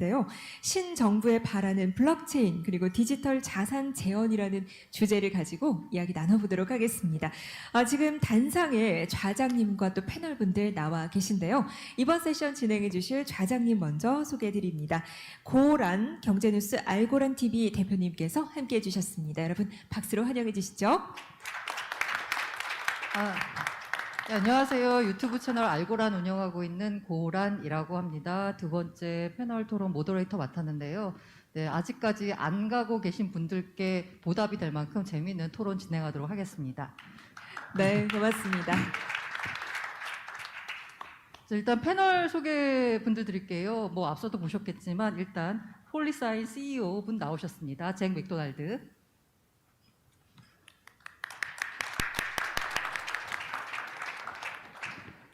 인데요. 신정부에 바라는 블록체인 그리고 디지털 자산 재현이라는 주제를 가지고 이야기 나눠보도록 하겠습니다. 지금 단상에 좌장님과 또 패널분들 나와 계신데요. 이번 세션 진행해 주실 좌장님 먼저 소개해드립니다. 고란 경제뉴스 알고란 TV 대표님께서 함께해 주셨습니다. 여러분 박수로 환영해 주시죠. 네, 안녕하세요. 유튜브 채널 알고란 운영하고 있는 고란이라고 합니다. 두 번째 패널 토론 모더레이터 맡았는데요. 네, 아직까지 안 가고 계신 분들께 보답이 될 만큼 재미있는 토론 진행하도록 하겠습니다. 네, 고맙습니다. 일단 패널 소개 분들 드릴게요. 앞서도 보셨겠지만 일단 폴리사인 CEO 분 나오셨습니다. 잭 맥도날드.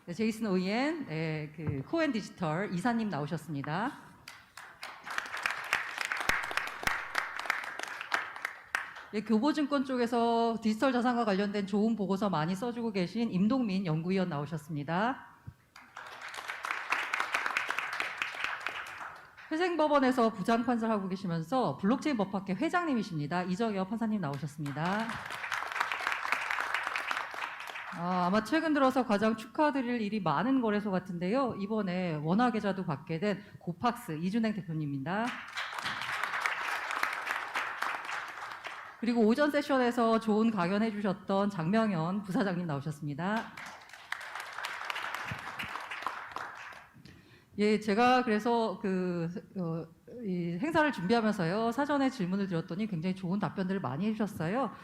네, 제이슨 오이엔, 코엔 디지털 이사님 나오셨습니다. 교보증권 쪽에서 디지털 자산과 관련된 좋은 보고서 많이 써주고 계신 임동민 연구위원 나오셨습니다. 회생법원에서 부장판사를 하고 계시면서 블록체인 법학회 회장님이십니다. 이정엽 판사님 나오셨습니다. 아마 최근 들어서 가장 축하드릴 일이 많은 거래소 같은데요. 이번에 원화 계좌도 받게 된 고팍스 이준행 대표님입니다. 그리고 오전 세션에서 좋은 강연해 주셨던 장명현 부사장님 나오셨습니다. 예, 제가 그래서 이 행사를 준비하면서요, 사전에 질문을 드렸더니 굉장히 좋은 답변들을 많이 해주셨어요.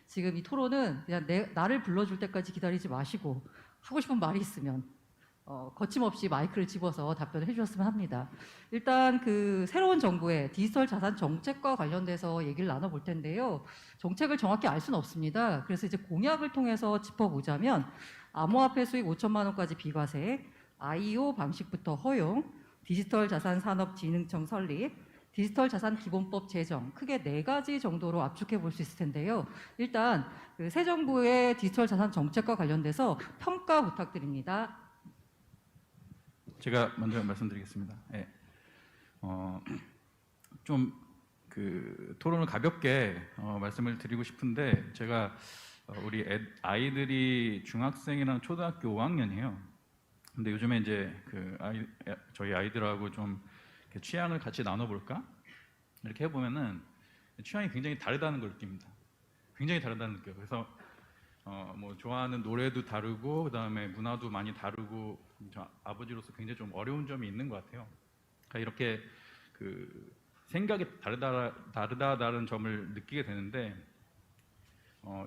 지금 이 토론은 그냥 나를 불러줄 때까지 기다리지 마시고 하고 싶은 말이 있으면 거침없이 마이크를 집어서 답변을 해주셨으면 합니다. 일단 새로운 정부의 디지털 자산 정책과 관련돼서 얘기를 나눠볼 텐데요. 정책을 정확히 알 수는 없습니다. 그래서 이제 공약을 통해서 짚어보자면 암호화폐 수익 5천만 원까지 비과세, IO 방식부터 허용, 디지털 자산 산업 진흥청 설립, 디지털 자산 기본법 제정, 크게 4가지 정도로 압축해 볼 수 있을 텐데요. 일단 새 정부의 디지털 자산 정책과 관련돼서 평가 부탁드립니다. 제가 먼저 말씀드리겠습니다. 네. 좀 토론을 가볍게 말씀을 드리고 싶은데, 제가 우리 아이들이 중학생이랑 초등학교 5학년이에요. 근데 요즘에 이제 저희 아이들하고 좀 취향을 같이 나눠볼까? 이렇게 해보면은 취향이 굉장히 다르다는 걸 느낍니다. 굉장히 다르다는 느껴요. 그래서 좋아하는 노래도 다르고, 그다음에 문화도 많이 다르고, 저 아버지로서 굉장히 좀 어려운 점이 있는 것 같아요. 그러니까 이렇게 생각이 다르다는 점을 느끼게 되는데,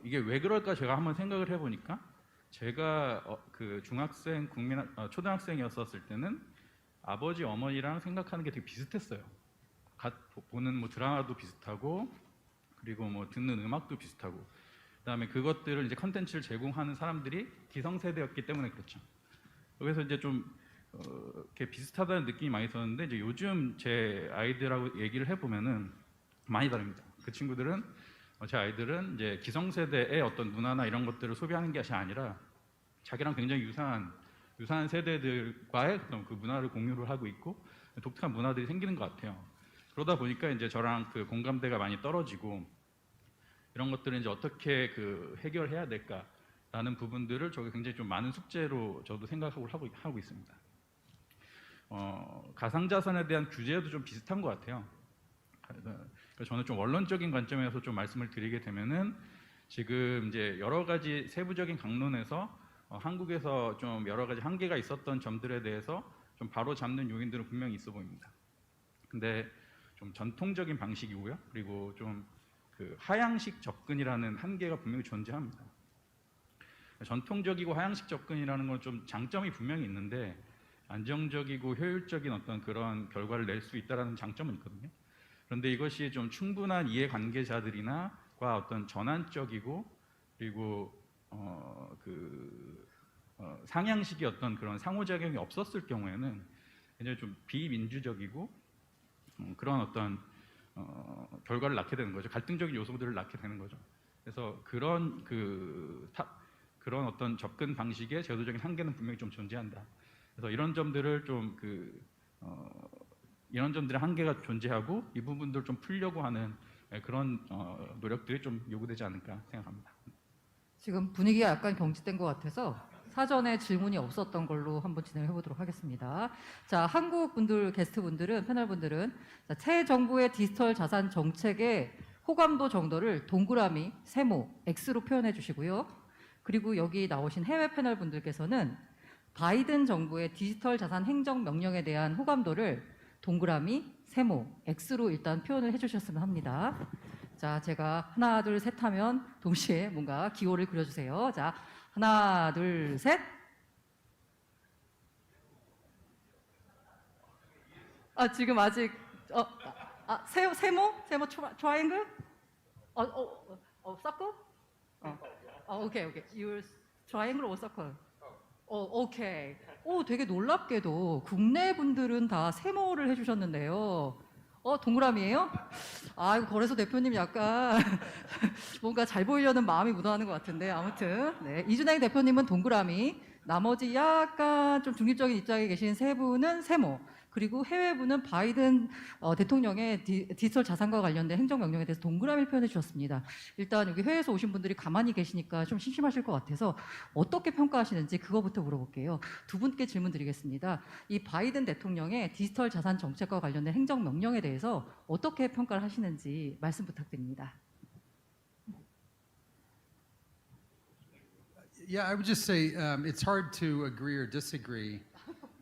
이게 왜 그럴까 제가 한번 생각을 해보니까, 제가 중학생, 초등학생이었을 때는 아버지, 어머니랑 생각하는 게 되게 비슷했어요. 보는 드라마도 비슷하고, 그리고 듣는 음악도 비슷하고, 그다음에 그것들을 이제 컨텐츠를 제공하는 사람들이 기성세대였기 때문에 그렇죠. 그래서 이제 좀 이렇게 비슷하다는 느낌이 많이 있었는데, 이제 요즘 제 아이들하고 얘기를 해보면은 많이 다릅니다. 제 아이들은 이제 기성세대의 어떤 문화나 이런 것들을 소비하는 것이 아니라 자기랑 굉장히 유사한 세대들과의 어떤 그 문화를 공유를 하고 있고, 독특한 문화들이 생기는 것 같아요. 그러다 보니까 이제 저랑 공감대가 많이 떨어지고, 이런 것들을 이제 어떻게 해결해야 될까라는 부분들을 저게 굉장히 좀 많은 숙제로 저도 생각하고 하고 있습니다. 가상자산에 대한 규제도 좀 비슷한 것 같아요. 그러니까 저는 좀 원론적인 관점에서 좀 말씀을 드리게 되면은, 지금 이제 여러 가지 세부적인 강론에서 한국에서 좀 여러 가지 한계가 있었던 점들에 대해서 좀 바로 잡는 요인들은 분명히 있어 보입니다. 근데 좀 전통적인 방식이고요. 그리고 좀 하향식 접근이라는 한계가 분명히 존재합니다. 전통적이고 하향식 접근이라는 건 좀 장점이 분명히 있는데, 안정적이고 효율적인 어떤 그런 결과를 낼 수 있다라는 장점은 있거든요. 그런데 이것이 좀 충분한 이해관계자들이나 어떤 전환적이고, 그리고 상향식의 어떤 그런 상호작용이 없었을 경우에는 굉장히 좀 비민주적이고, 그런 어떤 결과를 낳게 되는 거죠. 갈등적인 요소들을 낳게 되는 거죠. 그래서 그런 어떤 접근 방식의 제도적인 한계는 분명히 좀 존재한다. 그래서 이런 점들을 좀 이런 점들의 한계가 존재하고 이 부분들 좀 풀려고 하는 그런 노력들이 좀 요구되지 않을까 생각합니다. 지금 분위기가 약간 경직된 것 같아서 사전에 질문이 없었던 걸로 한번 진행해 보도록 하겠습니다. 자, 한국 분들, 게스트 분들은, 패널 분들은 새 정부의 디지털 자산 정책의 호감도 정도를 동그라미, 세모, X로 표현해 주시고요. 그리고 여기 나오신 해외 패널 분들께서는 바이든 정부의 디지털 자산 행정 명령에 대한 호감도를 동그라미, 세모, X로 일단 표현을 해주셨으면 합니다. 자, 제가 하나, 둘, 셋 하면 동시에 뭔가 기호를 그려주세요. 자, 하나, 둘, 셋. 지금 아직 세모, 트라이앵글? 서클? 오케이. Your triangle or circle? 오케이. 되게 놀랍게도 국내 분들은 다 세모를 해주셨는데요. 동그라미예요? 이거 거래소 대표님 약간 뭔가 잘 보이려는 마음이 묻어나는 것 같은데 아무튼 네, 이준행 대표님은 동그라미, 나머지 약간 좀 중립적인 입장에 계신 세 분은 세모, 그리고 해외분은 바이든 대통령의 디지털 자산과 관련된 행정명령에 대해서 동그라미를 표현해 주셨습니다. 일단 여기 해외에서 오신 분들이 가만히 계시니까 좀 심심하실 것 같아서 어떻게 평가하시는지 그거부터 물어볼게요. 두 분께 질문 드리겠습니다. 이 바이든 대통령의 디지털 자산 정책과 관련된 행정명령에 대해서 어떻게 평가를 하시는지 말씀 부탁드립니다. Yeah, I would just say it's hard to agree or disagree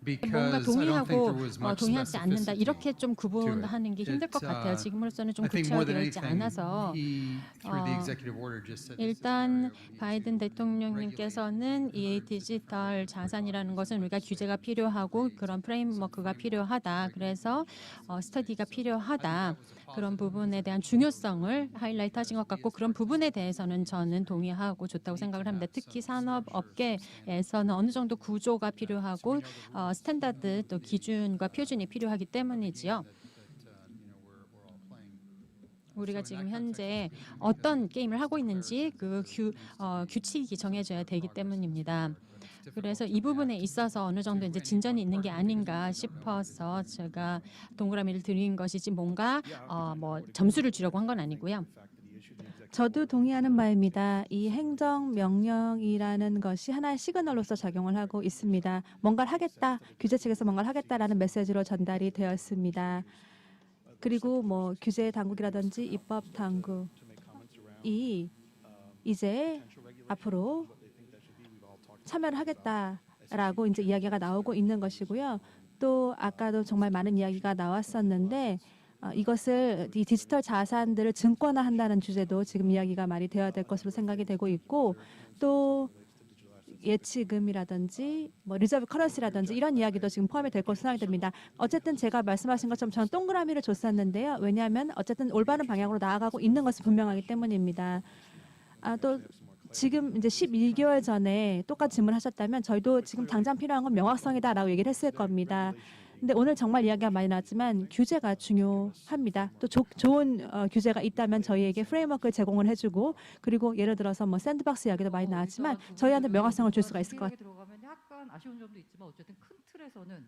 뭔가 because I don't think there 동의하고 was much 동의하지 않는다. specificity. 이렇게 좀 구분하는 게 힘들 것 같아요. 지금으로서는 좀 I think more than 구체화되어 있지 anything, 않아서 he through the executive order just said this is an 일단 area we need 바이든 to 대통령님께서는 이 디지털 자산이라는 것은 우리가 규제가 필요하고 그런 프레임워크가 필요하다. 그래서 스터디가 필요하다. 그런 부분에 대한 중요성을 하이라이트 하신 것 같고 그런 부분에 대해서는 저는 동의하고 좋다고 생각을 합니다. 특히 산업업계에서는 어느 정도 구조가 필요하고 스탠다드 또 기준과 표준이 필요하기 때문이지요. 우리가 지금 현재 어떤 게임을 하고 있는지 그 규칙이 정해져야 되기 때문입니다. 그래서 이 부분에 있어서 어느 정도 이제 진전이 있는 게 아닌가 싶어서 제가 동그라미를 드린 것이지 뭔가 뭐 점수를 주려고 한 건 아니고요. 저도 동의하는 바입니다. 이 행정명령이라는 것이 하나의 시그널로서 작용을 하고 있습니다. 뭔가를 하겠다, 규제 측에서 뭔가를 하겠다라는 메시지로 전달이 되었습니다. 그리고 뭐 규제 당국이라든지 입법 당국이 이제 앞으로 참여를 하겠다라고 이제 이야기가 나오고 있는 것이고요. 또 아까도 정말 많은 이야기가 나왔었는데 이것을 이 디지털 자산들을 증권화한다는 주제도 지금 이야기가 많이 되어야 될 것으로 생각이 되고 있고 또 예치금이라든지 뭐 리저브 커런시라든지 이런 이야기도 지금 포함이 될 것으로 생각이 됩니다. 어쨌든 제가 말씀하신 것처럼 저는 동그라미를 줬었는데요. 왜냐하면 어쨌든 올바른 방향으로 나아가고 있는 것은 분명하기 때문입니다. 또 지금 이제 12개월 전에 똑같이 질문하셨다면 저희도 지금 당장 필요한 건 명확성이다라고 얘기를 했을 겁니다. 근데 오늘 정말 이야기가 많이 나왔지만 규제가 중요합니다. 또 좋은 규제가 있다면 저희에게 프레임워크를 제공을 해주고 그리고 예를 들어서 뭐 샌드박스 이야기도 많이 나왔지만 저희한테 명확성을 줄 수가 있을 것 같아요. 들어가면 약간 아쉬운 점도 있지만 어쨌든 큰 틀에서는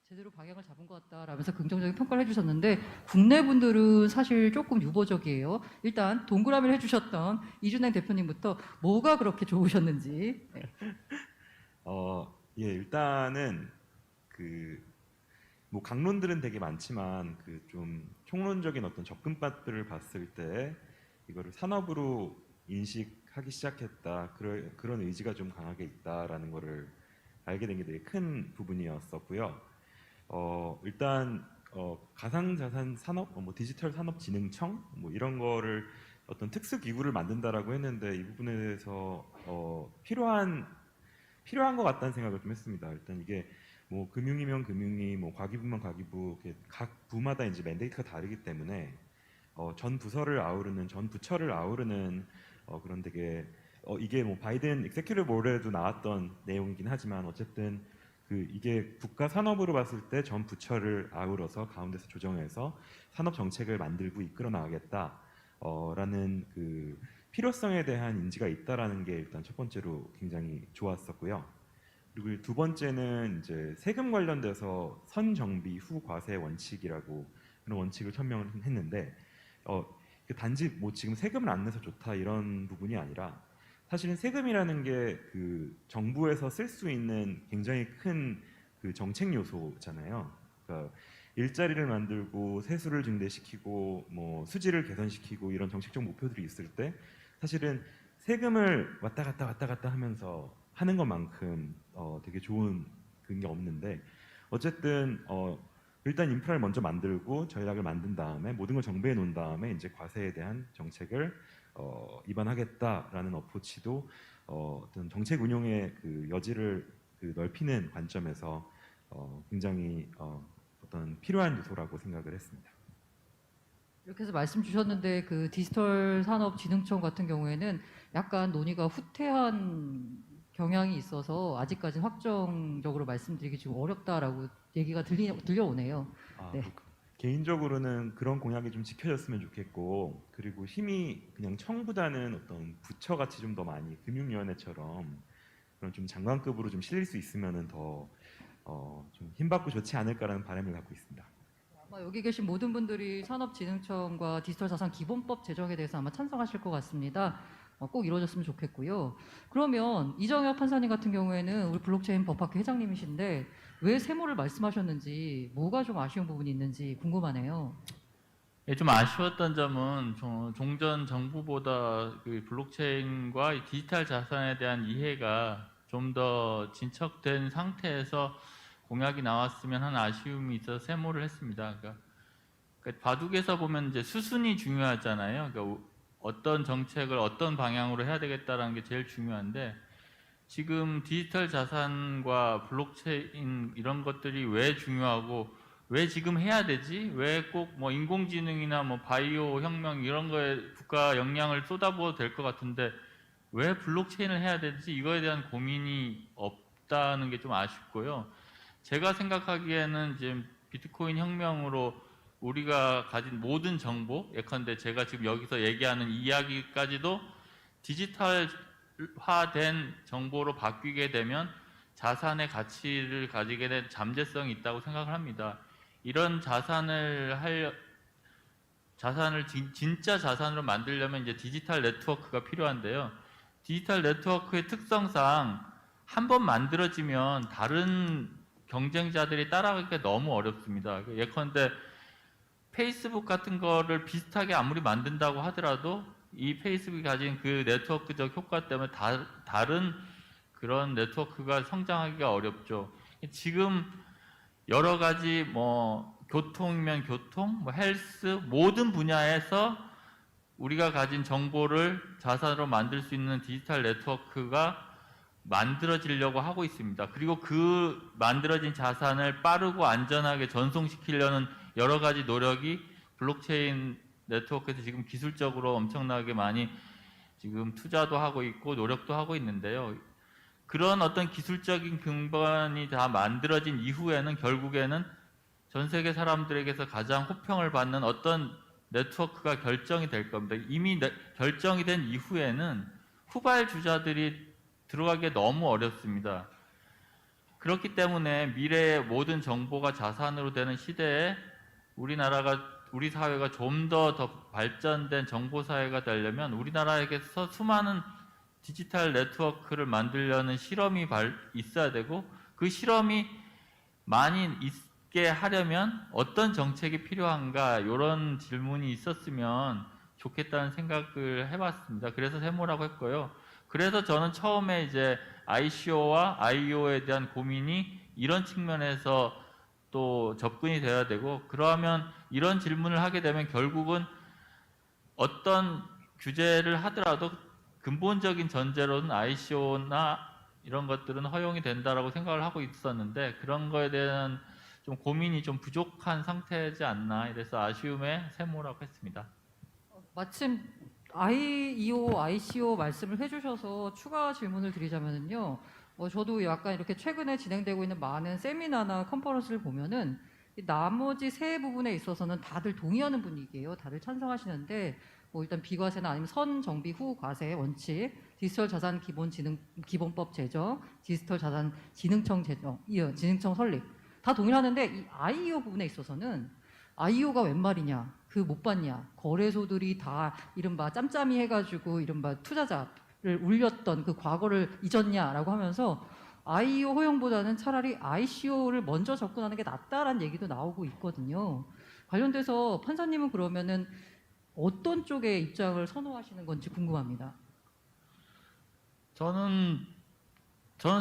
제대로 방향을 잡은 것 같다라면서 긍정적인 평가를 해주셨는데 국내 분들은 사실 조금 유보적이에요. 일단 동그라미를 해주셨던 이준행 대표님부터 뭐가 그렇게 좋으셨는지. 네. 예, 일단은 뭐 강론들은 되게 많지만 그 좀 총론적인 어떤 접근법들을 봤을 때 이거를 산업으로 인식하기 시작했다. 그런 의지가 좀 강하게 있다라는 거를 알게 된 게 되게 큰 부분이었었고요. 일단 가상자산 산업, 뭐 디지털 산업진흥청 뭐 이런 거를 어떤 특수 기구를 만든다라고 했는데 이 부분에 대해서 필요한 것 같다는 생각을 좀 했습니다. 일단 이게 뭐 금융이면 금융이, 뭐 과기부면 과기부, 각 부마다 이제 맨데이트가 다르기 때문에 전 부서를 아우르는, 전 부처를 아우르는 그런 되게 이게 뭐 바이든 executive order에도 나왔던 내용이긴 하지만 어쨌든 이게 국가 산업으로 봤을 때 전 부처를 아우러서 가운데서 조정해서 산업 정책을 만들고 이끌어 나가겠다라는 필요성에 대한 인지가 있다라는 게 일단 첫 번째로 굉장히 좋았었고요. 그리고 두 번째는 이제 세금 관련돼서 선정비 후 과세 원칙이라고 그런 원칙을 천명을 했는데 그 단지 뭐 지금 세금을 안 내서 좋다 이런 부분이 아니라 사실은 세금이라는 게 그 정부에서 쓸 수 있는 굉장히 큰 그 정책 요소잖아요. 그러니까 일자리를 만들고 세수를 증대시키고 뭐 수지를 개선시키고 이런 정책적 목표들이 있을 때 사실은 세금을 왔다 갔다 하면서 하는 것만큼 되게 좋은 그런 게 없는데 어쨌든 일단 인프라를 먼저 만들고 전략을 만든 다음에 모든 걸 정비해 놓은 다음에 이제 과세에 대한 정책을 입안하겠다라는 어프로치도 어떤 정책 운용의 그 여지를 그 넓히는 관점에서 굉장히 어떤 필요한 요소라고 생각을 했습니다. 이렇게 해서 말씀 주셨는데 그 디지털 산업진흥청 같은 경우에는 약간 논의가 후퇴한 경향이 있어서 아직까지는 확정적으로 말씀드리기 좀 어렵다라고 얘기가 들려오네요. 네. 개인적으로는 그런 공약이 좀 지켜졌으면 좋겠고 그리고 힘이 그냥 청보다는 어떤 부처같이 좀 더 많이 금융위원회처럼 그런 좀 장관급으로 좀 실릴 수 있으면은 더 좀 힘받고 좋지 않을까라는 바람을 갖고 있습니다. 아마 여기 계신 모든 분들이 산업진흥청과 디지털자산기본법 제정에 대해서 아마 찬성하실 것 같습니다. 꼭 이루어졌으면 좋겠고요. 그러면 이정혁 판사님 같은 경우에는 우리 블록체인 법학회 회장님이신데 왜 세모를 말씀하셨는지 뭐가 좀 아쉬운 부분이 있는지 궁금하네요. 예, 좀 아쉬웠던 점은 종전 정부보다 그 블록체인과 이 디지털 자산에 대한 이해가 좀 더 진척된 상태에서 공약이 나왔으면 하는 아쉬움이 있어서 세모를 했습니다. 그러니까 바둑에서 보면 이제 수순이 중요하잖아요. 그러니까 어떤 정책을 어떤 방향으로 해야 되겠다라는 게 제일 중요한데 지금 디지털 자산과 블록체인 이런 것들이 왜 중요하고 왜 지금 해야 되지? 왜 꼭 뭐 인공지능이나 뭐 바이오 혁명 이런 거에 국가 역량을 쏟아부어도 될 것 같은데 왜 블록체인을 해야 되지? 이거에 대한 고민이 없다는 게 좀 아쉽고요. 제가 생각하기에는 지금 비트코인 혁명으로 우리가 가진 모든 정보, 예컨대 제가 지금 여기서 얘기하는 이야기까지도 디지털화된 정보로 바뀌게 되면 자산의 가치를 가지게 된 잠재성이 있다고 생각을 합니다. 이런 자산을 진짜 자산으로 만들려면 이제 디지털 네트워크가 필요한데요. 디지털 네트워크의 특성상 한 번 만들어지면 다른 경쟁자들이 따라가기가 너무 어렵습니다. 예컨대 페이스북 같은 거를 비슷하게 아무리 만든다고 하더라도 이 페이스북이 가진 그 네트워크적 효과 때문에 다른 그런 네트워크가 성장하기가 어렵죠. 지금 여러 가지 뭐 교통이면 교통, 뭐 헬스 모든 분야에서 우리가 가진 정보를 자산으로 만들 수 있는 디지털 네트워크가 만들어지려고 하고 있습니다. 그리고 그 만들어진 자산을 빠르고 안전하게 전송시키려는 여러 가지 노력이 블록체인 네트워크에서 지금 기술적으로 엄청나게 많이 지금 투자도 하고 있고 노력도 하고 있는데요. 그런 어떤 기술적인 근본이 다 만들어진 이후에는 결국에는 전 세계 사람들에게서 가장 호평을 받는 어떤 네트워크가 결정이 될 겁니다. 이미 결정이 된 이후에는 후발주자들이 들어가기 너무 어렵습니다. 그렇기 때문에 미래의 모든 정보가 자산으로 되는 시대에 우리 사회가 좀 더 발전된 정보 사회가 되려면 우리나라에게서 수많은 디지털 네트워크를 만들려는 실험이 있어야 되고 그 실험이 많이 있게 하려면 어떤 정책이 필요한가 이런 질문이 있었으면 좋겠다는 생각을 해봤습니다. 그래서 세모라고 했고요. 그래서 저는 처음에 이제 ICO와 IEO에 대한 고민이 이런 측면에서 또 접근이 돼야 되고 그러면 이런 질문을 하게 되면 결국은 어떤 규제를 하더라도 근본적인 전제로는 ICO나 이런 것들은 허용이 된다라고 생각을 하고 있었는데 그런 거에 대한 좀 고민이 좀 부족한 상태지 않나 이래서 아쉬움의 세모라고 했습니다. 마침 IEO, ICO 말씀을 해주셔서 추가 질문을 드리자면요. 저도 약간 이렇게 최근에 진행되고 있는 많은 세미나나 컨퍼런스를 보면은 이 나머지 세 부분에 있어서는 다들 동의하는 분위기예요. 다들 찬성하시는데 일단 비과세나 아니면 선 정비 후 과세 원칙, 디지털 자산 기본법 제정, 디지털 자산 진흥청 제정, 진흥청 설립 다 동일하는데 이 IEO 부분에 있어서는 IEO가 웬 말이냐, 그 못 봤냐, 거래소들이 다 이른바 짬짬이 해가지고 이른바 투자자를 울렸던 그 과거를 잊었냐라고 하면서 IEO 허용보다는 차라리 ICO를 먼저 접근하는 게 낫다라는 얘기도 나오고 있거든요. 관련돼서 판사님은 그러면은 어떤 쪽의 입장을 선호하시는 건지 궁금합니다. 저는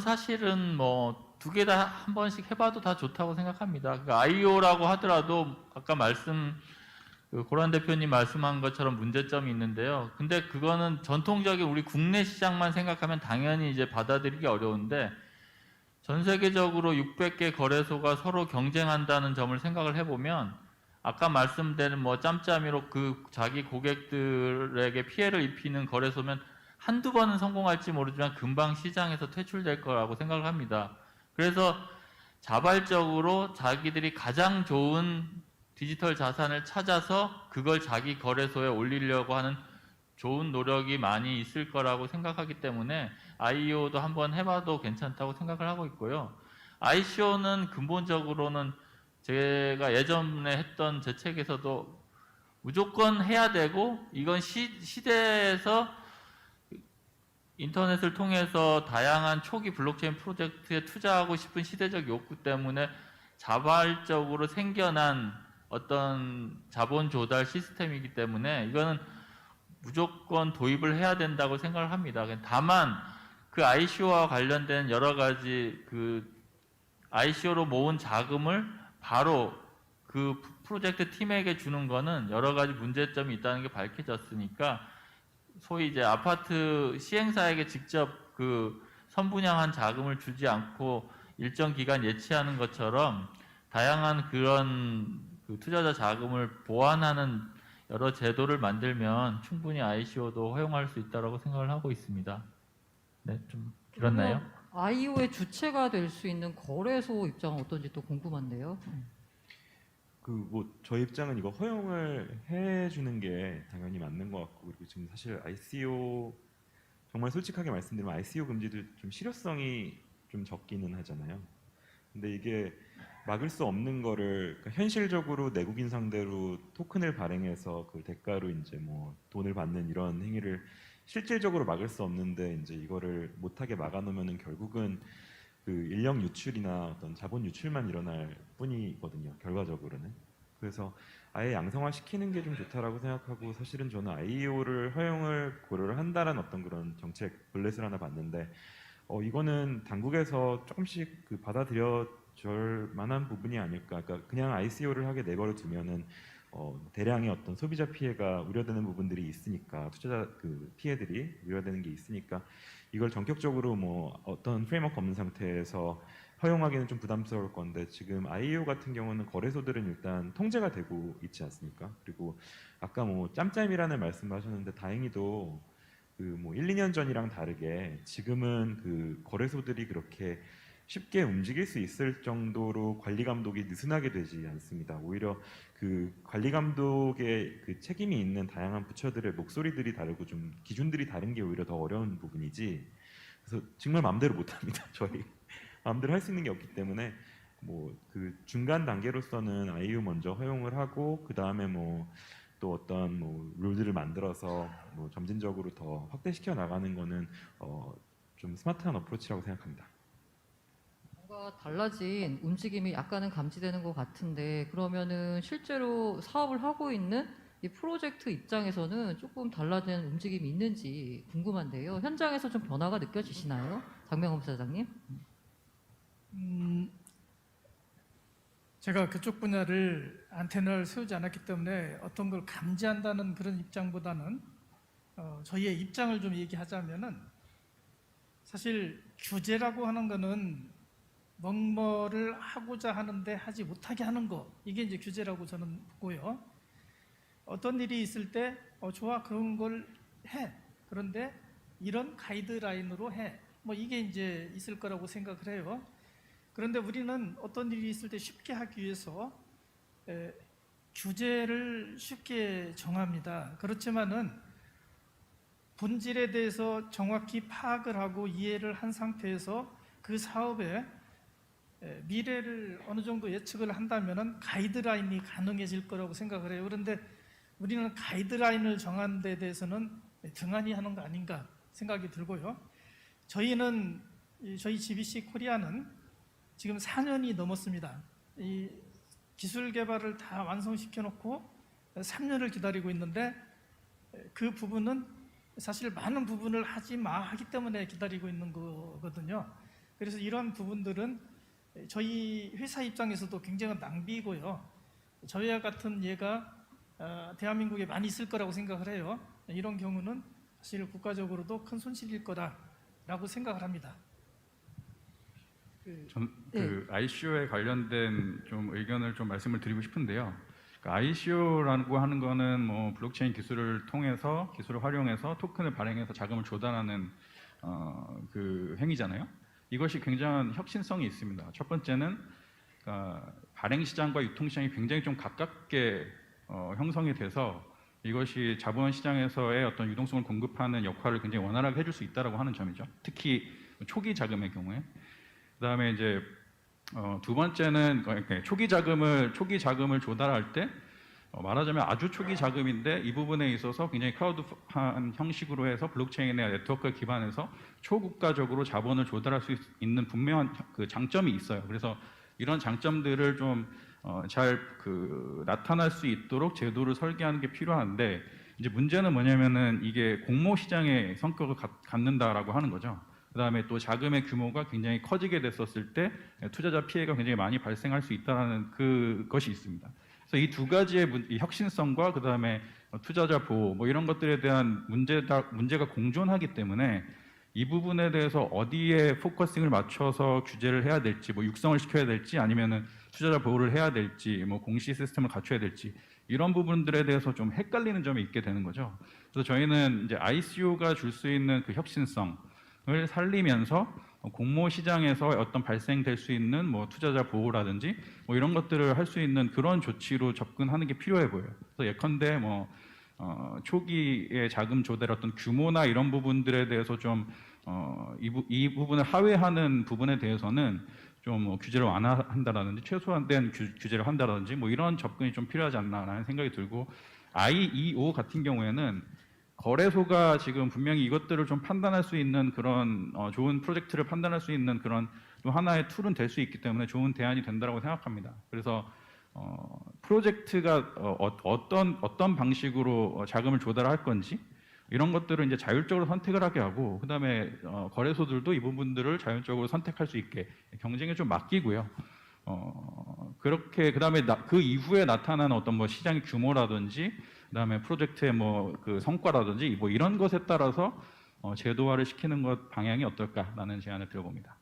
사실은 뭐 두 개 다 한 번씩 해봐도 다 좋다고 생각합니다. 그 IO라고 하더라도 아까 고란 대표님 말씀한 것처럼 문제점이 있는데요. 근데 그거는 전통적인 우리 국내 시장만 생각하면 당연히 이제 받아들이기 어려운데 전 세계적으로 600개 거래소가 서로 경쟁한다는 점을 생각을 해보면 아까 말씀드린 뭐 짬짬이로 그 자기 고객들에게 피해를 입히는 거래소면 한두 번은 성공할지 모르지만 금방 시장에서 퇴출될 거라고 생각을 합니다. 그래서 자발적으로 자기들이 가장 좋은 디지털 자산을 찾아서 그걸 자기 거래소에 올리려고 하는 좋은 노력이 많이 있을 거라고 생각하기 때문에 IEO도 한번 해봐도 괜찮다고 생각을 하고 있고요. ICO는 근본적으로는 제가 예전에 했던 제 책에서도 무조건 해야 되고 이건 시대에서 인터넷을 통해서 다양한 초기 블록체인 프로젝트에 투자하고 싶은 시대적 욕구 때문에 자발적으로 생겨난 어떤 자본 조달 시스템이기 때문에 이거는 무조건 도입을 해야 된다고 생각을 합니다. 다만 그 ICO와 관련된 여러 가지 그 ICO로 모은 자금을 바로 그 프로젝트 팀에게 주는 거는 여러 가지 문제점이 있다는 게 밝혀졌으니까 소위 이제 아파트 시행사에게 직접 그 선분양한 자금을 주지 않고 일정 기간 예치하는 것처럼 다양한 그런 그 투자자 자금을 보완하는 여러 제도를 만들면 충분히 ICO도 허용할 수 있다고 생각을 하고 있습니다. 네, 좀 길었나요? IEO의 주체가 될 수 있는 거래소 입장은 어떤지 또 궁금한데요. 저희 입장은 이거 허용을 해주는 게 당연히 맞는 것 같고 그리고 지금 사실 ICO 정말 솔직하게 말씀드리면 ICO 금지도 좀 실효성이 좀 적기는 하잖아요. 근데 이게 막을 수 없는 거를 그러니까 현실적으로 내국인 상대로 토큰을 발행해서 그 대가로 이제 뭐 돈을 받는 이런 행위를 실질적으로 막을 수 없는데 이제 이거를 못하게 막아놓으면은 결국은 그 인력 유출이나 어떤 자본 유출만 일어날 뿐이거든요. 결과적으로는. 그래서 아예 양성화 시키는 게 좀 좋다라고 생각하고 사실은 저는 IEO를 허용을 고려를 한다라는 어떤 그런 정책 블렛을 하나 봤는데 이거는 당국에서 조금씩 그 받아들여 줄 만한 부분이 아닐까. 그러니까 그냥 ICO를 하게 내버려 두면은 대량의 어떤 소비자 피해가 우려되는 부분들이 있으니까 투자자 그 피해들이 우려되는 게 있으니까 이걸 전격적으로 뭐 어떤 프레임워크 없는 상태에서 허용하기는 좀 부담스러울 건데 지금 IEO 같은 경우는 거래소들은 일단 통제가 되고 있지 않습니까? 그리고 아까 뭐 짬짬이라는 말씀을 하셨는데 다행히도 그 뭐 1, 2년 전이랑 다르게 지금은 그 거래소들이 그렇게 쉽게 움직일 수 있을 정도로 관리 감독이 느슨하게 되지 않습니다. 오히려 그 관리 감독의 그 책임이 있는 다양한 부처들의 목소리들이 다르고 좀 기준들이 다른 게 오히려 더 어려운 부분이지. 그래서 정말 마음대로 못합니다. 저희 마음대로 할 수 있는 게 없기 때문에 뭐 그 중간 단계로서는 IEO 먼저 허용을 하고 그 다음에 뭐 또 어떤 뭐 룰들을 만들어서 뭐 점진적으로 더 확대시켜 나가는 거는 좀 스마트한 어프로치라고 생각합니다. 뭔가 달라진 움직임이 약간은 감지되는 것 같은데 그러면은 실제로 사업을 하고 있는 이 프로젝트 입장에서는 조금 달라진 움직임이 있는지 궁금한데요. 현장에서 좀 변화가 느껴지시나요? 장명호 부사장님? 제가 그쪽 분야를 안테나를 세우지 않았기 때문에 어떤 걸 감지한다는 그런 입장보다는 저희의 입장을 좀 얘기하자면은 사실 규제라고 하는 거는 뭐를 하고자 하는데 하지 못하게 하는 거 이게 이제 규제라고 저는 보고요. 어떤 일이 있을 때 좋아 그런 걸 해. 그런데 이런 가이드라인으로 해. 뭐 이게 이제 있을 거라고 생각을 해요. 그런데 우리는 어떤 일이 있을 때 쉽게 하기 위해서 규제를 쉽게 정합니다. 그렇지만은 본질에 대해서 정확히 파악을 하고 이해를 한 상태에서 그 사업의 미래를 어느 정도 예측을 한다면은 가이드라인이 가능해질 거라고 생각을 해요. 그런데 우리는 가이드라인을 정하는 데 대해서는 등한히 하는 거 아닌가 생각이 들고요. 저희는 저희 GBC 코리아는 지금 4년이 넘었습니다. 이 기술 개발을 다 완성시켜 놓고 3년을 기다리고 있는데 그 부분은 사실 많은 부분을 하기 때문에 기다리고 있는 거거든요. 그래서 이런 부분들은 저희 회사 입장에서도 굉장한 낭비고요. 저희와 같은 예가 대한민국에 많이 있을 거라고 생각을 해요. 이런 경우는 사실 국가적으로도 큰 손실일 거라고 생각을 합니다. 그 ICO에 관련된 좀 의견을 좀 말씀을 드리고 싶은데요. ICO라고 하는 거는 뭐 블록체인 기술을 통해서 기술을 활용해서 토큰을 발행해서 자금을 조달하는 그 행위잖아요. 이것이 굉장한 혁신성이 있습니다. 첫 번째는 발행 시장과 유통 시장이 굉장히 좀 가깝게 형성이 돼서 이것이 자본 시장에서의 어떤 유동성을 공급하는 역할을 굉장히 원활하게 해줄 수 있다라고 하는 점이죠. 특히 초기 자금의 경우에. 그다음에 이제 두 번째는 초기 자금을 조달할 때 말하자면 아주 초기 자금인데 이 부분에 있어서 굉장히 크라우드한 형식으로 해서 블록체인의 네트워크에 기반해서 초국가적으로 자본을 조달할 수 있는 분명한 그 장점이 있어요. 그래서 이런 장점들을 좀 잘 나타날 수 있도록 제도를 설계하는 게 필요한데 이제 문제는 뭐냐면은 이게 공모 시장의 성격을 갖는다라고 하는 거죠. 그다음에 또 자금의 규모가 굉장히 커지게 됐었을 때 투자자 피해가 굉장히 많이 발생할 수 있다는 그것이 있습니다. 그래서 이 두 가지의 이 혁신성과 그다음에 투자자 보호 뭐 이런 것들에 대한 문제가 공존하기 때문에 이 부분에 대해서 어디에 포커싱을 맞춰서 규제를 해야 될지, 뭐 육성을 시켜야 될지, 아니면은 투자자 보호를 해야 될지, 뭐 공시 시스템을 갖춰야 될지 이런 부분들에 대해서 좀 헷갈리는 점이 있게 되는 거죠. 그래서 저희는 이제 ICO가 줄 수 있는 그 혁신성을 살리면서 공모 시장에서 어떤 발생될 수 있는 뭐 투자자 보호라든지 뭐 이런 것들을 할 수 있는 그런 조치로 접근하는 게 필요해 보여요. 그래서 예컨대 뭐 초기의 자금 조달 어떤 규모나 이런 부분들에 대해서 좀 이 부분을 하회하는 부분에 대해서는 좀 규제를 완화한다라든지 최소한된 규제를 한다라든지 뭐 이런 접근이 좀 필요하지 않나라는 생각이 들고 IEO 같은 경우에는 거래소가 지금 분명히 이것들을 좀 판단할 수 있는 그런 좋은 프로젝트를 판단할 수 있는 그런 좀 하나의 툴은 될 수 있기 때문에 좋은 대안이 된다고 생각합니다. 그래서 프로젝트가 어떤 방식으로 자금을 조달할 건지 이런 것들을 이제 자율적으로 선택을 하게 하고 그다음에 거래소들도 이 부분들을 자율적으로 선택할 수 있게 경쟁에 좀 맡기고요. 그렇게 그다음에 그 이후에 나타나는 어떤 뭐 시장의 규모라든지 그다음에 프로젝트의 뭐 그 성과라든지 뭐 이런 것에 따라서 제도화를 시키는 것 방향이 어떨까라는 제안을 드려봅니다.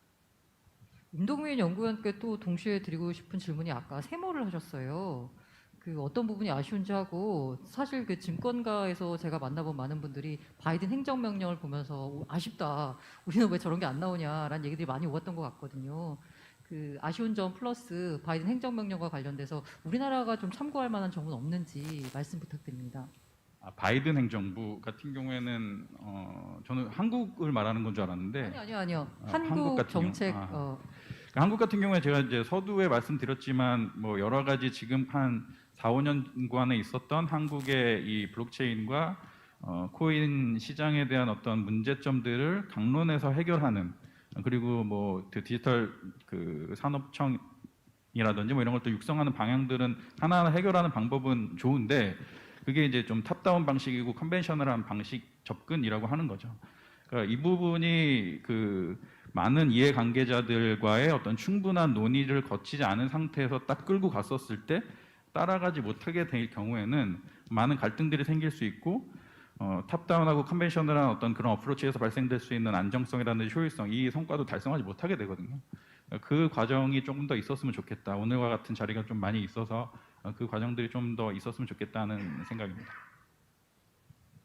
임동민 연구위원께 또 동시에 드리고 싶은 질문이 아까 세모를 하셨어요. 그 어떤 부분이 아쉬운지 하고 사실 그 증권가에서 제가 만나본 많은 분들이 바이든 행정명령을 보면서 아쉽다. 우리는 왜 저런 게 안 나오냐라는 얘기들이 많이 오갔던 것 같거든요. 그 아쉬운 점 플러스 바이든 행정명령과 관련돼서 우리나라가 좀 참고할 만한 점은 없는지 말씀 부탁드립니다. 바이든 행정부 같은 경우에는 저는 한국을 말하는 건 줄 알았는데 아니요. 한국 한국 같은 정책 한국 같은 경우에 제가 이제 서두에 말씀드렸지만 뭐 여러 가지 지금 한 4, 5년간에 있었던 한국의 이 블록체인과 코인 시장에 대한 어떤 문제점들을 강론해서 해결하는 그리고 뭐 디지털 그 산업청이라든지 뭐 이런 것도 육성하는 방향들은 하나하나 해결하는 방법은 좋은데 그게 이제 좀 탑다운 방식이고 컨벤셔널한 방식 접근이라고 하는 거죠. 그러니까 이 부분이 그 많은 이해관계자들과의 어떤 충분한 논의를 거치지 않은 상태에서 딱 끌고 갔었을 때 따라가지 못하게 될 경우에는 많은 갈등들이 생길 수 있고 탑다운하고 컨벤셔널한 어떤 그런 어프로치에서 발생될 수 있는 안정성이라든지 효율성 이 성과도 달성하지 못하게 되거든요. 그 과정이 조금 더 있었으면 좋겠다. 오늘과 같은 자리가 좀 많이 있어서 그 과정들이 좀 더 있었으면 좋겠다는 생각입니다.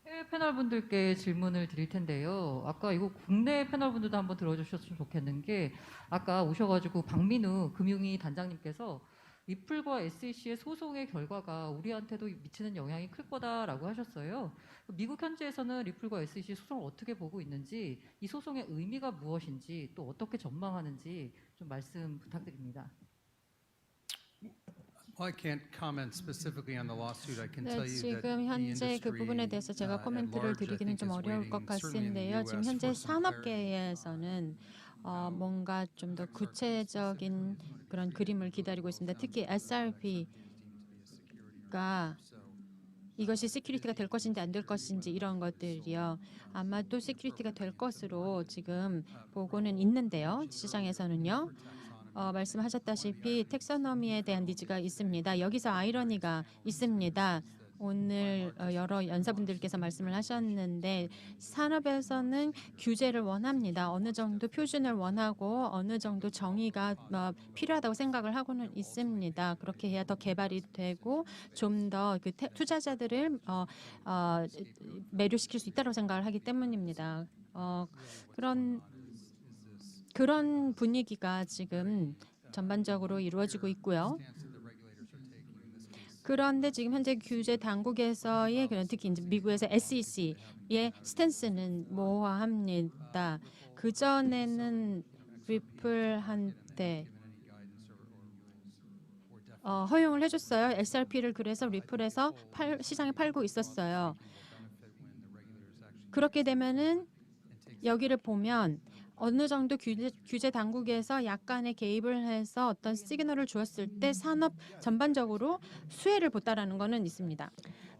해외 패널분들께 질문을 드릴 텐데요. 아까 이거 국내 패널분들도 한번 들어주셨으면 좋겠는 게 아까 오셔가지고 박민우 금융위 단장님께서 리플과 SEC의 소송의 결과가 우리한테도 미치는 영향이 클 거다라고 하셨어요. 미국 현지에서는 리플과 SEC 소송을 어떻게 보고 있는지, 이 소송의 의미가 무엇인지, 또 어떻게 전망하는지 좀 말씀 부탁드립니다. Well, I can't comment specifically on the lawsuit. I can 네, tell you that 지금 the 현재 그 industry 부분에 대해서 제가 at 코멘트를 large, I 드리기는 think, 좀 is 어려울 것 waiting, certainly in the 같은데요. 지금 US, 현재 for some clarity. 산업계에서는 뭔가 좀 더 구체적인 그런 그림을 기다리고 있습니다. 특히 SRP가 이것이 시큐리티가 될 것인지 안 될 것인지 이런 것들이요. 아마도 시큐리티가 될 것으로 지금 보고는 있는데요. 시장에서는요. 말씀하셨다시피 텍소노미에 대한 니즈가 있습니다. 여기서 아이러니가 있습니다. 오늘 여러 연사분들께서 말씀을 하셨는데 산업에서는 규제를 원합니다. 어느 정도 표준을 원하고 어느 정도 정의가 필요하다고 생각을 하고는 있습니다. 그렇게 해야 더 개발이 되고 좀 더 그 투자자들을 매료시킬 수 있다고 생각을 하기 때문입니다. 그런 분위기가 지금 전반적으로 이루어지고 있고요. 그런데 지금 현재 규제 당국에서의 그런 특히 이제 미국에서 SEC의 스탠스는 모호합니다. 그 전에는 리플한테 허용을 해줬어요. XRP를 그래서 리플에서 시장에 팔고 있었어요. 그렇게 되면은 여기를 보면 어느 정도 규제 당국에서 약간의 개입을 해서 어떤 시그널을 주었을 때 산업 전반적으로 수혜를 봤다라는 것은 있습니다.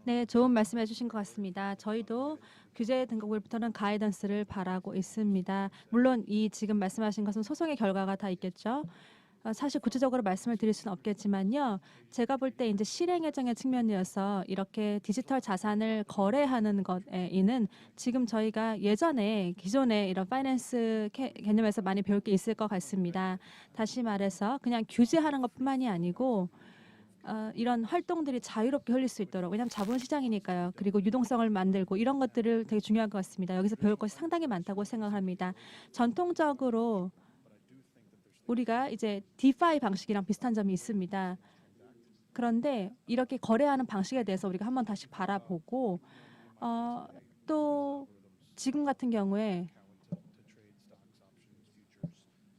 네, 좋은 말씀해 주신 것 같습니다. 저희도 규제 등급으로부터는 가이던스를 바라고 있습니다. 물론 이 지금 말씀하신 것은 소송의 결과가 다 있겠죠. 사실 구체적으로 말씀을 드릴 수는 없겠지만요. 제가 볼 때 이제 실행 예정의 측면이어서 이렇게 디지털 자산을 거래하는 것에는 지금 저희가 예전에 기존의 이런 파이낸스 개념에서 많이 배울 게 있을 것 같습니다. 다시 말해서 그냥 규제하는 것뿐만이 아니고 이런 활동들이 자유롭게 흘릴 수 있도록, 왜냐하면 자본시장이니까요. 그리고 유동성을 만들고 이런 것들을 되게 중요한 것 같습니다. 여기서 배울 것이 상당히 많다고 생각합니다. 전통적으로 우리가 이제 디파이 방식이랑 비슷한 점이 있습니다. 그런데 이렇게 거래하는 방식에 대해서 우리가 한번 다시 바라보고 또 지금 같은 경우에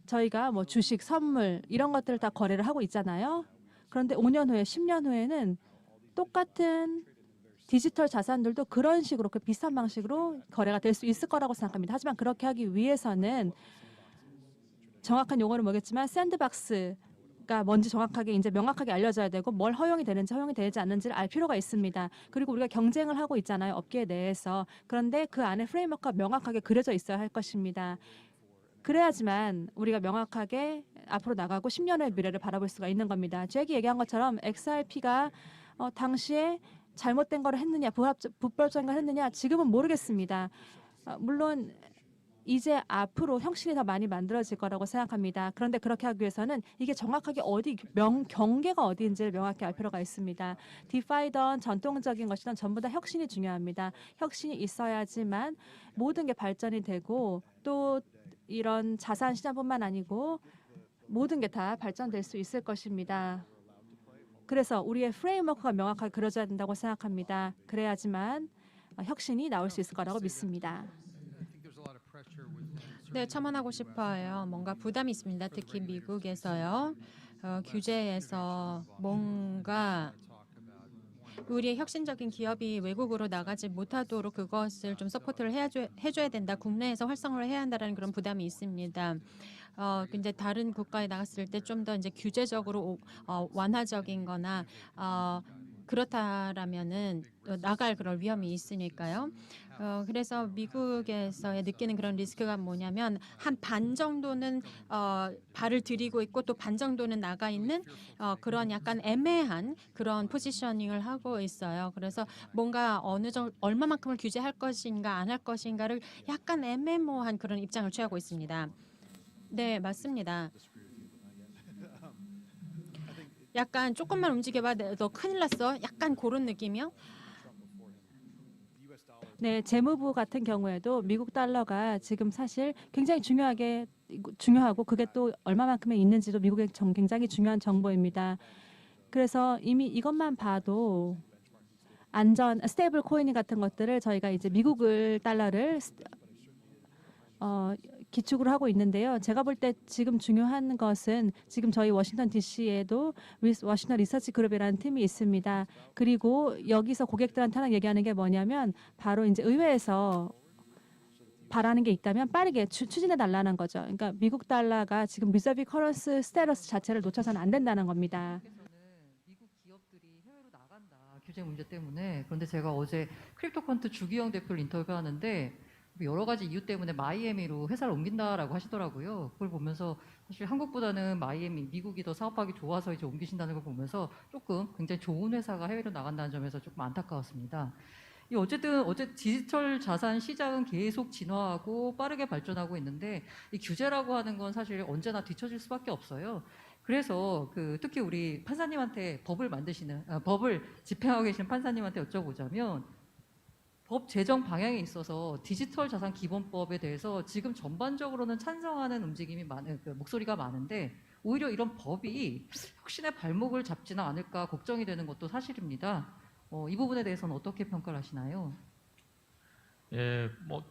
저희가 뭐 주식, 선물 이런 것들을 다 거래를 하고 있잖아요. 그런데 5년 후에, 10년 후에는 똑같은 디지털 자산들도 그런 식으로 그 비슷한 방식으로 거래가 될 수 있을 거라고 생각합니다. 하지만 그렇게 하기 위해서는 정확한 용어는 모르겠지만 샌드박스가 뭔지 정확하게 이제 명확하게 알려져야 되고 뭘 허용이 되지 않는지를 알 필요가 있습니다. 그리고 우리가 경쟁을 하고 있잖아요. 업계 내에서. 그런데 그 안에 프레임워크가 명확하게 그려져 있어야 할 것입니다. 그래야지만 우리가 명확하게 앞으로 나가고 10년 후의 미래를 바라볼 수가 있는 겁니다. 잭이 얘기한 것처럼 XRP가 당시에 잘못된 걸 했느냐, 불법적인 걸 했느냐 지금은 모르겠습니다. 물론 이제 앞으로 혁신이 더 많이 만들어질 거라고 생각합니다. 그런데 그렇게 하기 위해서는 이게 정확하게 경계가 어디인지를 명확히 알 필요가 있습니다. 디파이던 전통적인 것이든 전부 다 혁신이 중요합니다. 혁신이 있어야지만 모든 게 발전이 되고 또 이런 자산 시장뿐만 아니고 모든 게 다 발전될 수 있을 것입니다. 그래서 우리의 프레임워크가 명확하게 그려져야 된다고 생각합니다. 그래야지만 혁신이 나올 수 있을 거라고 믿습니다. 네, 첨언하고 싶어요. 뭔가 부담이 있습니다. 특히 미국에서요. 규제에서 뭔가 우리의 혁신적인 기업이 외국으로 나가지 못하도록 그것을 좀 서포트를 해줘야 된다. 국내에서 활성화를 해야 한다는 그런 부담이 있습니다. 근데 다른 국가에 나갔을 때 좀 더 이제 규제적으로 완화적인거나 그렇다라면은 나갈 그럴 위험이 있으니까요. 그래서 미국에서의 느끼는 그런 리스크가 뭐냐면 한 반 정도는 발을 들이고 있고 또 반 정도는 나가 있는 그런 약간 애매한 그런 포지셔닝을 하고 있어요. 그래서 뭔가 얼마만큼을 규제할 것인가 안 할 것인가를 약간 애매모호한 그런 입장을 취하고 있습니다. 네, 맞습니다. 약간 조금만 움직여봐, 너 큰일 났어. 약간 그런 느낌이요. 네, 재무부 같은 경우에도 미국 달러가 지금 사실 굉장히 중요하고 그게 또 얼마만큼에 있는지도 미국의 굉장히 중요한 정보입니다. 그래서 이미 이것만 봐도 스테이블 코인 같은 것들을 저희가 이제 미국을 달러를 기축으로 하고 있는데요. 제가 볼 때 지금 중요한 것은 지금 저희 워싱턴 DC에도 워싱턴 리서치 그룹이라는 팀이 있습니다. 그리고 여기서 고객들한테 하나 얘기하는 게 뭐냐면 바로 이제 의회에서 바라는 게 있다면 빠르게 추진해 달라는 거죠. 그러니까 미국 달러가 지금 리저브 커런시 스테러스 자체를 놓쳐서는 안 된다는 겁니다. 미국 기업들이 해외로 나간다 규제 문제 때문에. 그런데 제가 어제 크립토컨트 주기영 대표를 인터뷰하는데 여러 가지 이유 때문에 마이애미로 회사를 옮긴다라고 하시더라고요. 그걸 보면서 사실 한국보다는 미국이 더 사업하기 좋아서 이제 옮기신다는 걸 보면서 조금 굉장히 좋은 회사가 해외로 나간다는 점에서 조금 안타까웠습니다. 어쨌든 디지털 자산 시장은 계속 진화하고 빠르게 발전하고 있는데 이 규제라고 하는 건 사실 언제나 뒤처질 수밖에 없어요. 그래서 특히 우리 판사님한테 법을 집행하고 계시는 판사님한테 여쭤보자면 법 제정 방향에 있어서 디지털 자산 기본법에 대해서 지금 전반적으로는 찬성하는 목소리가 많은데 오히려 이런 법이 혁신의 발목을 잡지는 않을까 걱정이 되는 것도 사실입니다. 이 부분에 대해서는 어떻게 평가를 하시나요? 예, 뭐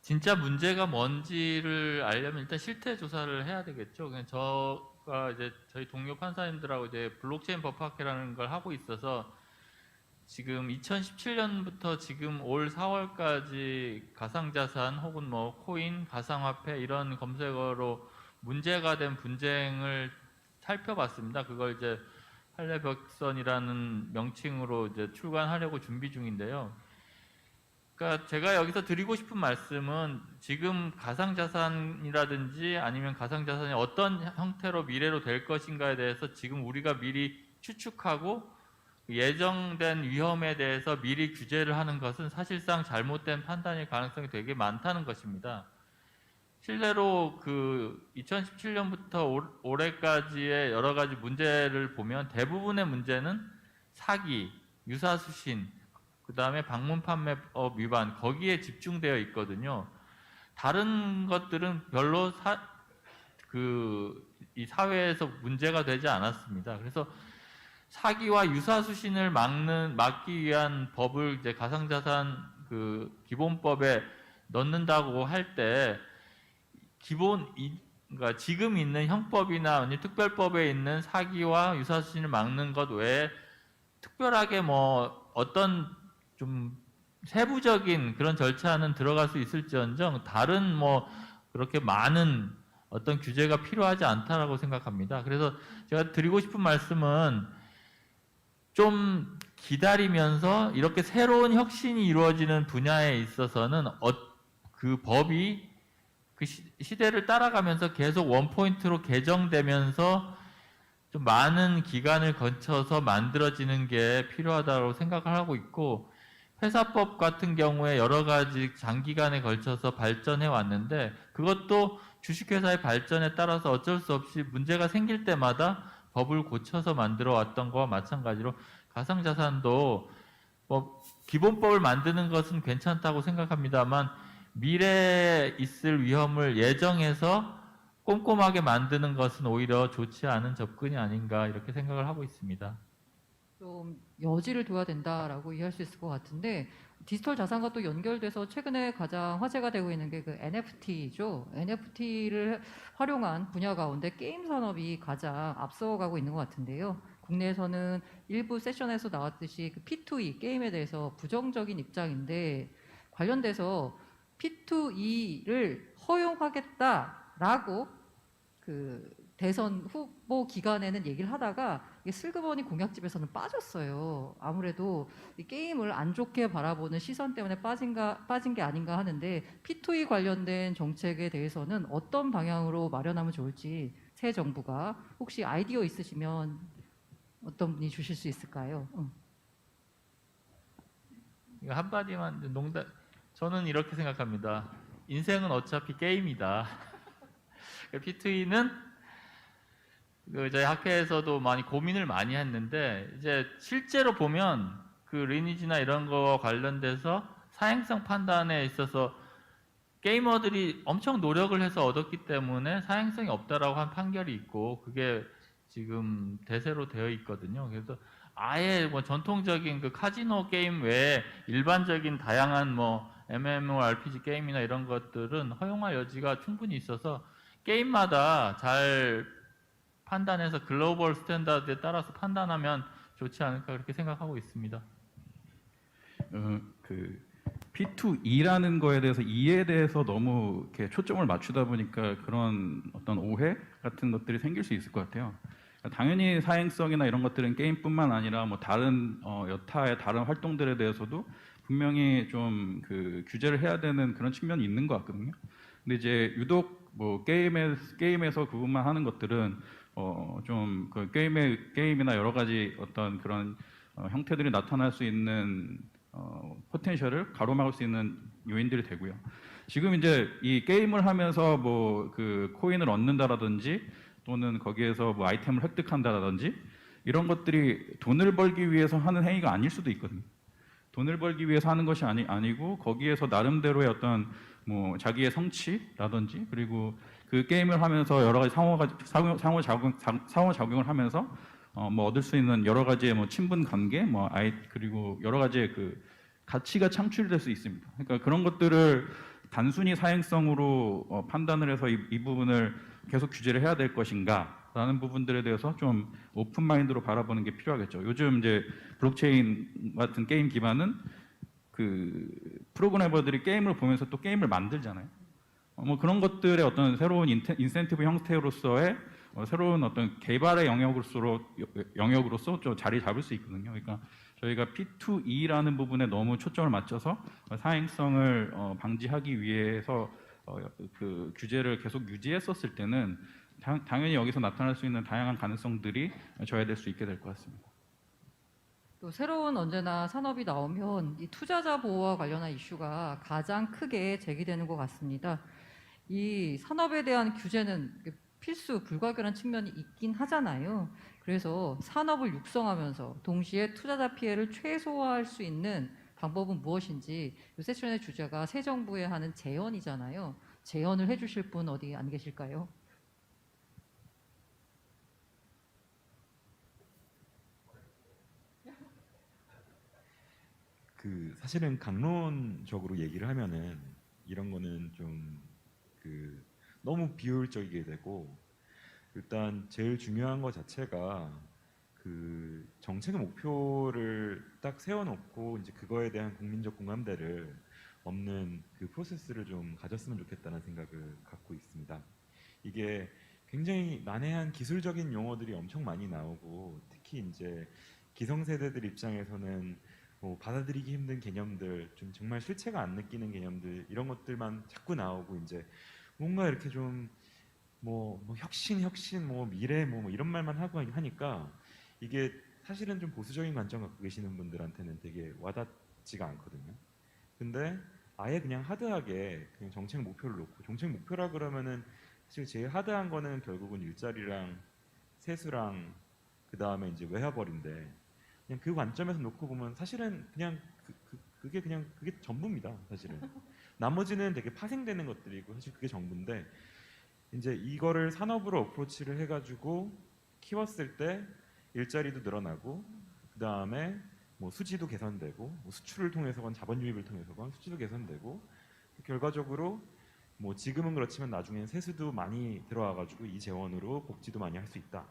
진짜 문제가 뭔지를 알려면 일단 실태 조사를 해야 되겠죠. 그냥 저가 이제 저희 동료 판사님들하고 이제 블록체인 법학회라는 걸 하고 있어서 지금 2017년부터 지금 올 4월까지 가상자산 혹은 뭐 코인, 가상화폐 이런 검색어로 문제가 된 분쟁을 살펴봤습니다. 그걸 이제 할례벽선이라는 명칭으로 이제 출간하려고 준비 중인데요. 그러니까 제가 여기서 드리고 싶은 말씀은 지금 가상자산이라든지 아니면 가상자산이 어떤 형태로 미래로 될 것인가에 대해서 지금 우리가 미리 추측하고 예정된 위험에 대해서 미리 규제를 하는 것은 사실상 잘못된 판단일 가능성이 되게 많다는 것입니다. 실례로 2017년부터 올해까지의 여러 가지 문제를 보면 대부분의 문제는 사기, 유사수신, 그 다음에 방문 판매법 위반 거기에 집중되어 있거든요. 다른 것들은 별로 이 사회에서 문제가 되지 않았습니다. 그래서 사기와 유사수신을 막기 위한 법을 이제 가상자산 기본법에 넣는다고 할 때 그러니까 지금 있는 형법이나 아니면 특별법에 있는 사기와 유사수신을 막는 것 외에 특별하게 뭐 어떤 좀 세부적인 그런 절차는 들어갈 수 있을지언정 다른 뭐 그렇게 많은 어떤 규제가 필요하지 않다라고 생각합니다. 그래서 제가 드리고 싶은 말씀은 좀 기다리면서 이렇게 새로운 혁신이 이루어지는 분야에 있어서는 그 법이 그 시대를 따라가면서 계속 원포인트로 개정되면서 좀 많은 기간을 거쳐서 만들어지는 게 필요하다고 생각을 하고 있고, 회사법 같은 경우에 여러 가지 장기간에 걸쳐서 발전해 왔는데 그것도 주식회사의 발전에 따라서 어쩔 수 없이 문제가 생길 때마다 법을 고쳐서 만들어 왔던 거와 마찬가지로 가상자산도 뭐 기본법을 만드는 것은 괜찮다고 생각합니다만 미래에 있을 위험을 예정해서 꼼꼼하게 만드는 것은 오히려 좋지 않은 접근이 아닌가 이렇게 생각을 하고 있습니다. 좀 여지를 둬야 된다라고 이해할 수 있을 것 같은데 디지털 자산과 또 연결돼서 최근에 가장 화제가 되고 있는 게 그 NFT죠. NFT를 활용한 분야 가운데 게임 산업이 가장 앞서가고 있는 것 같은데요. 국내에서는 일부 세션에서 나왔듯이 그 P2E 게임에 대해서 부정적인 입장인데 관련돼서 P2E를 허용하겠다라고 그 대선 후보 기간에는 얘기를 하다가 이게 슬그머니 공약집에서는 빠졌어요. 아무래도 이 게임을 안 좋게 바라보는 시선 때문에 빠진 게 아닌가 하는데 P2E 관련된 정책에 대해서는 어떤 방향으로 마련하면 좋을지 새 정부가 혹시 아이디어 있으시면 어떤 분이 주실 수 있을까요? 이거 한마디만 저는 이렇게 생각합니다. 인생은 어차피 게임이다. P2E는 저희 학회에서도 많이 고민을 많이 했는데 이제 실제로 보면 그 리니지나 이런 거와 관련돼서 사행성 판단에 있어서 게이머들이 엄청 노력을 해서 얻었기 때문에 사행성이 없다라고 한 판결이 있고 그게 지금 대세로 되어 있거든요. 그래서 아예 뭐 전통적인 그 카지노 게임 외에 일반적인 다양한 뭐 MMORPG 게임이나 이런 것들은 허용할 여지가 충분히 있어서 게임마다 잘 판단해서 글로벌 스탠다드에 따라서 판단하면 좋지 않을까 그렇게 생각하고 있습니다. 그 P2E라는 거에 대해서 E에 대해서 너무 이렇게 초점을 맞추다 보니까 그런 어떤 오해 같은 것들이 생길 수 있을 것 같아요. 당연히 사행성이나 이런 것들은 게임뿐만 아니라 뭐 다른 여타의 다른 활동들에 대해서도 분명히 좀 그 규제를 해야 되는 그런 측면이 있는 것 같거든요. 근데 이제 유독 뭐 게임에서 그것만 하는 것들은 좀 그 게임이나 여러 가지 어떤 그런 형태들이 나타날 수 있는 포텐셜을 가로막을 수 있는 요인들이 되고요. 지금 이제 이 게임을 하면서 뭐 그 코인을 얻는다라든지 또는 거기에서 뭐 아이템을 획득한다라든지 이런 것들이 돈을 벌기 위해서 하는 행위가 아닐 수도 있거든요. 돈을 벌기 위해서 하는 것이 아니고 거기에서 나름대로의 어떤 뭐 자기의 성취라든지 그리고 그 게임을 하면서 여러 가지 상호작용을 하면서 뭐 얻을 수 있는 여러 가지의 뭐 친분 관계 그리고 여러 가지의 그 가치가 창출될 수 있습니다. 그러니까 그런 것들을 단순히 사행성으로 판단을 해서 이 부분을 계속 규제를 해야 될 것인가라는 부분들에 대해서 좀 오픈 마인드로 바라보는 게 필요하겠죠. 요즘 이제 블록체인 같은 게임 기반은 그 프로그래머들이 게임을 보면서 또 게임을 만들잖아요. 뭐 그런 것들의 어떤 새로운 인센티브 형태로서의 새로운 어떤 개발의 영역으로서 좀 자리 잡을 수 있거든요. 그러니까 저희가 P2E라는 부분에 너무 초점을 맞춰서 사행성을 방지하기 위해서 그 규제를 계속 유지했었을 때는 당연히 여기서 나타날 수 있는 다양한 가능성들이 저해될 수 있게 될 것 같습니다. 또 새로운 언제나 산업이 나오면 이 투자자 보호와 관련한 이슈가 가장 크게 제기되는 것 같습니다. 이 산업에 대한 규제는 필수 불가결한 측면이 있긴 하잖아요. 그래서 산업을 육성하면서 동시에 투자자 피해를 최소화할 수 있는 방법은 무엇인지 이 세션의 주제가 새 정부에 하는 제언이잖아요. 제언을 해주실 분 어디 안 계실까요? 그 사실은 강론적으로 얘기를 하면은 이런 거는 좀 그 너무 비효율적이게 되고 일단 제일 중요한 것 자체가 그 정책의 목표를 딱 세워놓고 이제 그거에 대한 국민적 공감대를 얻는 그 프로세스를 좀 가졌으면 좋겠다는 생각을 갖고 있습니다. 이게 굉장히 난해한 기술적인 용어들이 엄청 많이 나오고 특히 이제 기성세대들 입장에서는 뭐 받아들이기 힘든 개념들, 좀 정말 실체가 안 느끼는 개념들 이런 것들만 자꾸 나오고 이제 뭔가 이렇게 좀 뭐 혁신, 뭐 미래, 뭐 이런 말만 하고 하니까 이게 사실은 좀 보수적인 관점 갖고 계시는 분들한테는 되게 와닿지가 않거든요. 근데 아예 그냥 하드하게 그냥 정책 목표를 놓고 정책 목표라 그러면은 사실 제일 하드한 거는 결국은 일자리랑 세수랑 그 다음에 이제 외화벌인데 그냥 그 관점에서 놓고 보면 사실은 그냥 그게 전부입니다. 사실은 나머지는 되게 파생되는 것들이고 사실 그게 전부인데 이제 이거를 산업으로 어프로치를 해가지고 키웠을 때 일자리도 늘어나고 그 다음에 뭐 수지도 개선되고 뭐 수출을 통해서건 자본 유입을 통해서건 수지도 개선되고 결과적으로 뭐 지금은 그렇지만 나중엔 세수도 많이 들어와가지고 이 재원으로 복지도 많이 할 수 있다.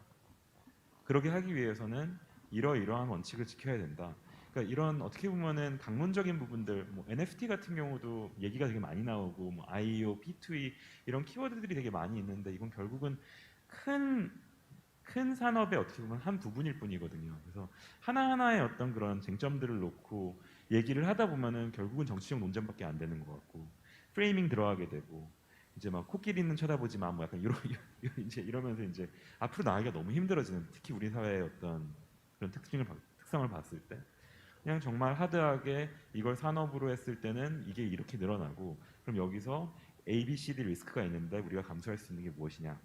그러게 하기 위해서는 이러이러한 원칙을 지켜야 된다. 그러니까 이런 어떻게 보면은 강론적인 부분들, 뭐 NFT 같은 경우도 얘기가 되게 많이 나오고, 뭐 IO, P2E 이런 키워드들이 되게 많이 있는데 이건 결국은 큰 산업의 어떻게 보면 한 부분일 뿐이거든요. 그래서 하나하나의 어떤 그런 쟁점들을 놓고 얘기를 하다 보면은 결국은 정치적 논쟁밖에 안 되는 것 같고, 프레이밍 들어가게 되고, 이제 막 코끼리는 쳐다보지 마, 뭐 약간 이제 이러면서 이제 앞으로 나가기가 너무 힘들어지는, 특히 우리 사회의 어떤 그런 특성을 봤을 때. 그냥 정말 하드하게 이걸 산업으로 했을 때는 이게 이렇게 늘어나고 그럼 여기서 A, B, C, D 리스크가 있는데 우리가 감수할 수 있는 게 무엇이냐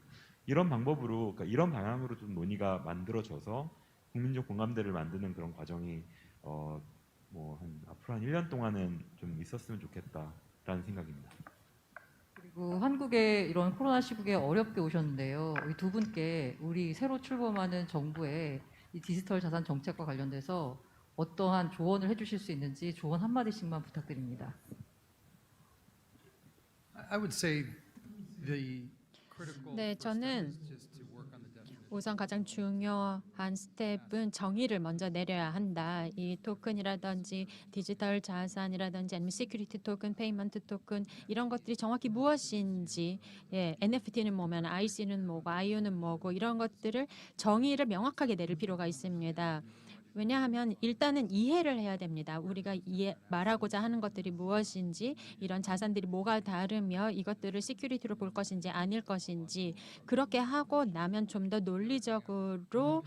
이런 방법으로 그러니까 이런 방향으로 좀 논의가 만들어져서 국민적 공감대를 만드는 그런 과정이 뭐 앞으로 한 1년 동안은 좀 있었으면 좋겠다라는 생각입니다. 그리고 한국에 이런 코로나 시국에 어렵게 오셨는데요. 이 두 분께 우리 새로 출범하는 정부의 이 디지털 자산 정책과 관련돼서 어떠한 조언을 해주실 수 있는지 조언 한마디씩만 부탁드립니다. I would say the critical 네, 저는 first step is just to work on the definition. 우선 가장 중요한 스텝은 정의를 먼저 내려야 한다. 이 토큰이라든지 디지털 자산이라든지 아니면 시큐리티 토큰, 페이먼트 토큰 이런 것들이 정확히 무엇인지, NFT는 뭐면 IC는 뭐고 IO는 뭐고 이런 것들을 정의를 명확하게 내릴 필요가 있습니다. 왜냐하면 일단은 이해를 해야 됩니다. 우리가 말하고자 하는 것들이 무엇인지, 이런 자산들이 뭐가 다르며 이것들을 시큐리티로 볼 것인지 아닐 것인지 그렇게 하고 나면 좀 더 논리적으로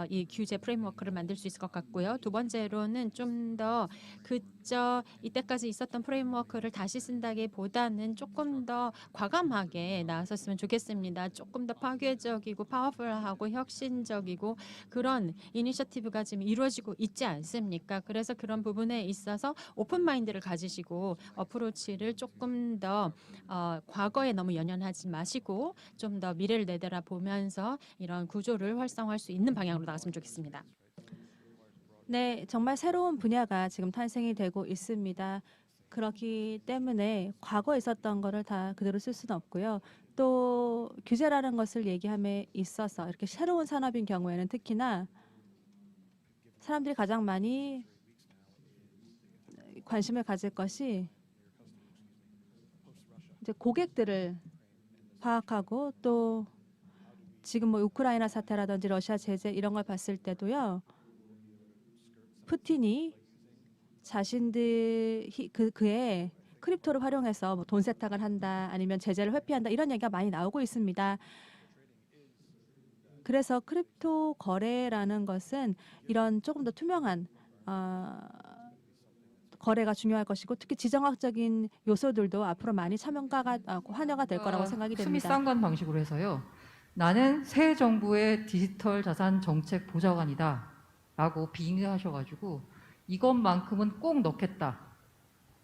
이 규제 프레임워크를 만들 수 있을 것 같고요. 두 번째로는 좀 더 그저 이때까지 있었던 프레임워크를 다시 쓴다기보다는 조금 더 과감하게 나섰으면 좋겠습니다. 조금 더 파괴적이고 파워풀하고 혁신적이고 그런 이니셔티브가 지금 이루어지고 있지 않습니까? 그래서 그런 부분에 있어서 오픈 마인드를 가지시고 어프로치를 조금 더 과거에 너무 연연하지 마시고 좀 더 미래를 내다라 보면서 이런 구조를 활성화할 수 있는 방향으로 나갔으면 좋겠습니다. 네, 정말 새로운 분야가 지금 탄생이 되고 있습니다. 그렇기 때문에 과거에 있었던 거를 다 그대로 쓸 수는 없고요. 또 규제라는 것을 얘기함에 있어서 이렇게 새로운 산업인 경우에는 특히나 사람들이 가장 많이 관심을 가질 것이 이제 고객들을 파악하고 또 지금 뭐 우크라이나 사태라든지 러시아 제재 이런 걸 봤을 때도요. 푸틴이 자신들이 그의 크립토를 활용해서 뭐 돈 세탁을 한다 아니면 제재를 회피한다 이런 얘기가 많이 나오고 있습니다. 그래서 크립토 거래라는 것은 이런 조금 더 투명한 거래가 중요할 것이고 특히 지정학적인 요소들도 앞으로 많이 환영가 될 거라고 생각이 숨이 됩니다. 쌍관 방식으로 해서요. 나는 새 정부의 디지털 자산 정책 보좌관이다라고 빙의하셔가지고 이것만큼은 꼭 넣겠다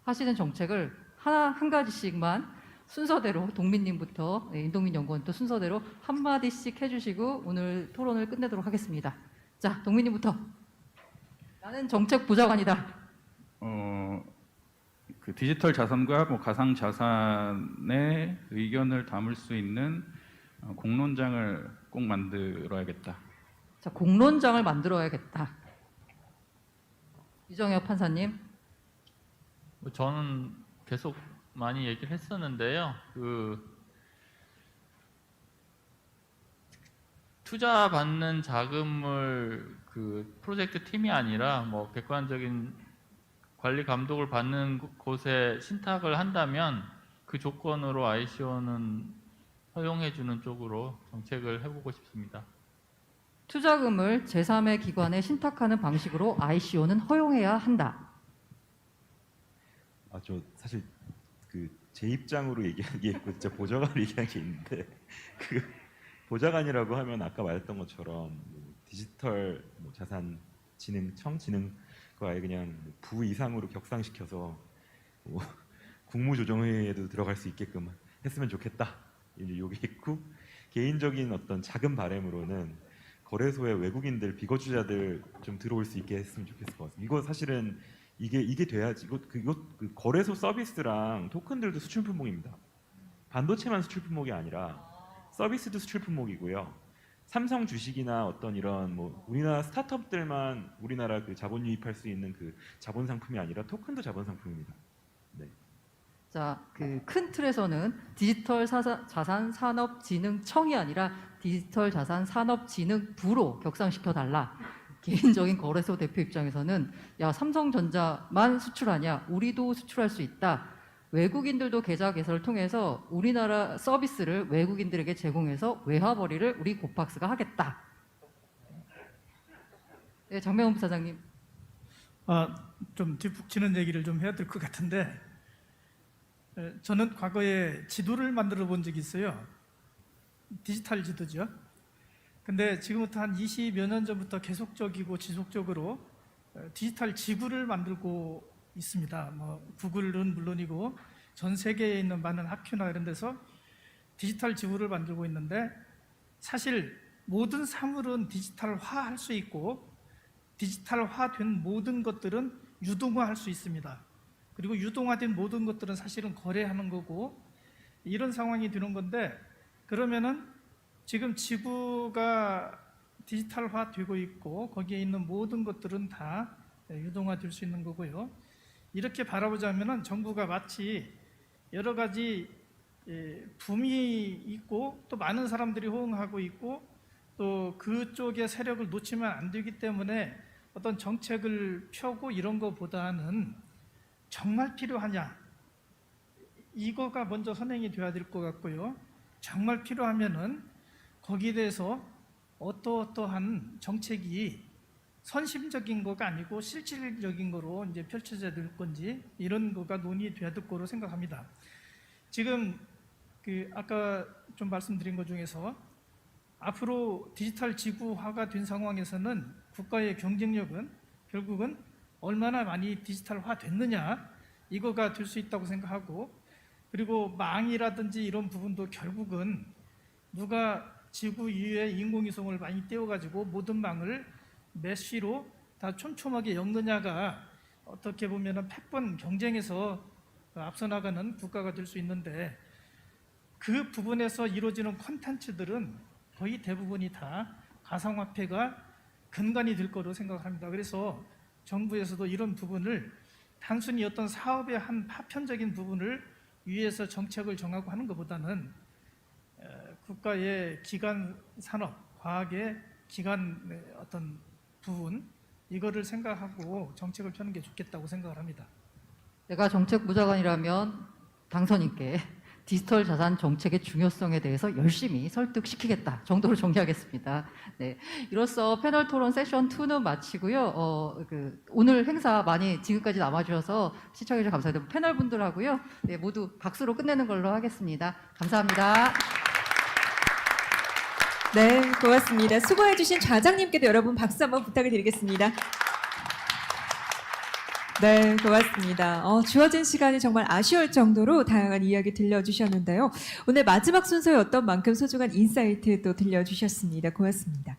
하시는 정책을 한 가지씩만 순서대로 동민님부터 인동민 연구원부터 순서대로 한 마디씩 해주시고 오늘 토론을 끝내도록 하겠습니다. 자, 동민님부터. 나는 정책 보좌관이다. 그 디지털 자산과 뭐 가상 자산의 의견을 담을 수 있는 공론장을 꼭 만들어야겠다. 자, 공론장을 만들어야겠다. 이정엽 판사님. 저는 계속 많이 얘기를 했었는데요. 투자 받는 자금을 그 프로젝트 팀이 아니라 뭐 객관적인 관리 감독을 받는 곳에 신탁을 한다면 그 조건으로 ICO는 허용해주는 쪽으로 정책을 해보고 싶습니다. 투자금을 제3의 기관에 신탁하는 방식으로 ICO는 허용해야 한다. 저 사실 제 입장으로 얘기했고 진짜 보좌관으로 얘기한 게 있는데 그 보좌관이라고 하면 아까 말했던 것처럼 뭐 디지털 뭐 자산진흥청 그 아예 그냥 부 이상으로 격상시켜서 뭐 국무조정회의에도 들어갈 수 있게끔 했으면 좋겠다. 이제 요게 있고 개인적인 어떤 작은 바람으로는 거래소에 외국인들 비거주자들 좀 들어올 수 있게 했으면 좋겠을 것 같습니다. 이거 사실은 이게 돼야지. 그 거래소 서비스랑 토큰들도 수출 품목입니다. 반도체만 수출 품목이 아니라 서비스도 수출 품목이고요. 삼성 주식이나 어떤 이런 뭐 우리나라 스타트업들만 우리나라 그 자본 유입할 수 있는 그 자본 상품이 아니라 토큰도 자본 상품입니다. 네. 자, 그 큰 틀에서는 디지털 자산 산업진흥청이 아니라 디지털 자산 산업진흥부로 격상시켜 달라. 개인적인 거래소 대표 입장에서는 야, 삼성전자만 수출하냐? 우리도 수출할 수 있다. 외국인들도 계좌 개설을 통해서 우리나라 서비스를 외국인들에게 제공해서 외화벌이를 우리 고팍스가 하겠다. 네, 장명훈 부사장님. 좀 뒷북치는 얘기를 좀 해야 될 것 같은데 저는 과거에 지도를 만들어 본 적이 있어요. 디지털 지도죠. 근데 지금부터 한 20여 년 전부터 계속적이고 지속적으로 디지털 지구를 만들고 있습니다. 뭐 구글은 물론이고 전 세계에 있는 많은 학교나 이런 데서 디지털 지구를 만들고 있는데 사실 모든 사물은 디지털화할 수 있고 디지털화된 모든 것들은 유동화할 수 있습니다. 그리고 유동화된 모든 것들은 사실은 거래하는 거고 이런 상황이 되는 건데 그러면은 지금 지구가 디지털화되고 있고 거기에 있는 모든 것들은 다 유동화될 수 있는 거고요. 이렇게 바라보자면은 정부가 마치 여러 가지 붐이 있고 또 많은 사람들이 호응하고 있고 또 그쪽의 세력을 놓치면 안 되기 때문에 어떤 정책을 펴고 이런 것보다는 정말 필요하냐 이거가 먼저 선행이 돼야 될 것 같고요. 정말 필요하면은 거기에 대해서 어떠한 정책이 선심적인 거가 아니고 실질적인 거로 이제 펼쳐져야 될 건지 이런 거가 논의돼야 될 거로 생각합니다. 지금 아까 좀 말씀드린 것 중에서 앞으로 디지털 지구화가 된 상황에서는 국가의 경쟁력은 결국은 얼마나 많이 디지털화 됐느냐 이거가 될 수 있다고 생각하고 그리고 망이라든지 이런 부분도 결국은 누가 지구 위에 인공위성을 많이 띄워가지고 모든 망을 메쉬로 다 촘촘하게 엮느냐가 어떻게 보면은 패권 경쟁에서 앞서 나가는 국가가 될 수 있는데 그 부분에서 이루어지는 콘텐츠들은 거의 대부분이 다 가상화폐가 근간이 될 거로 생각합니다. 그래서 정부에서도 이런 부분을 단순히 어떤 사업의 한 파편적인 부분을 위해서 정책을 정하고 하는 것보다는 국가의 기간 산업, 과학의 기간 어떤 부분 이거를 생각하고 정책을 펴는 게 좋겠다고 생각을 합니다. 내가 정책부장관이라면 당선인께 디지털 자산 정책의 중요성에 대해서 열심히 설득시키겠다 정도로 정리하겠습니다. 네, 이로써 패널 토론 세션 2는 마치고요. 오늘 행사 많이 지금까지 남아주셔서 시청해 주셔서 감사드리고 패널 분들하고요. 네, 모두 박수로 끝내는 걸로 하겠습니다. 감사합니다. 네, 고맙습니다. 수고해주신 좌장님께도 여러분 박수 한번 부탁을 드리겠습니다. 네, 고맙습니다. 주어진 시간이 정말 아쉬울 정도로 다양한 이야기 들려주셨는데요. 오늘 마지막 순서였던 만큼 소중한 인사이트도 들려주셨습니다. 고맙습니다.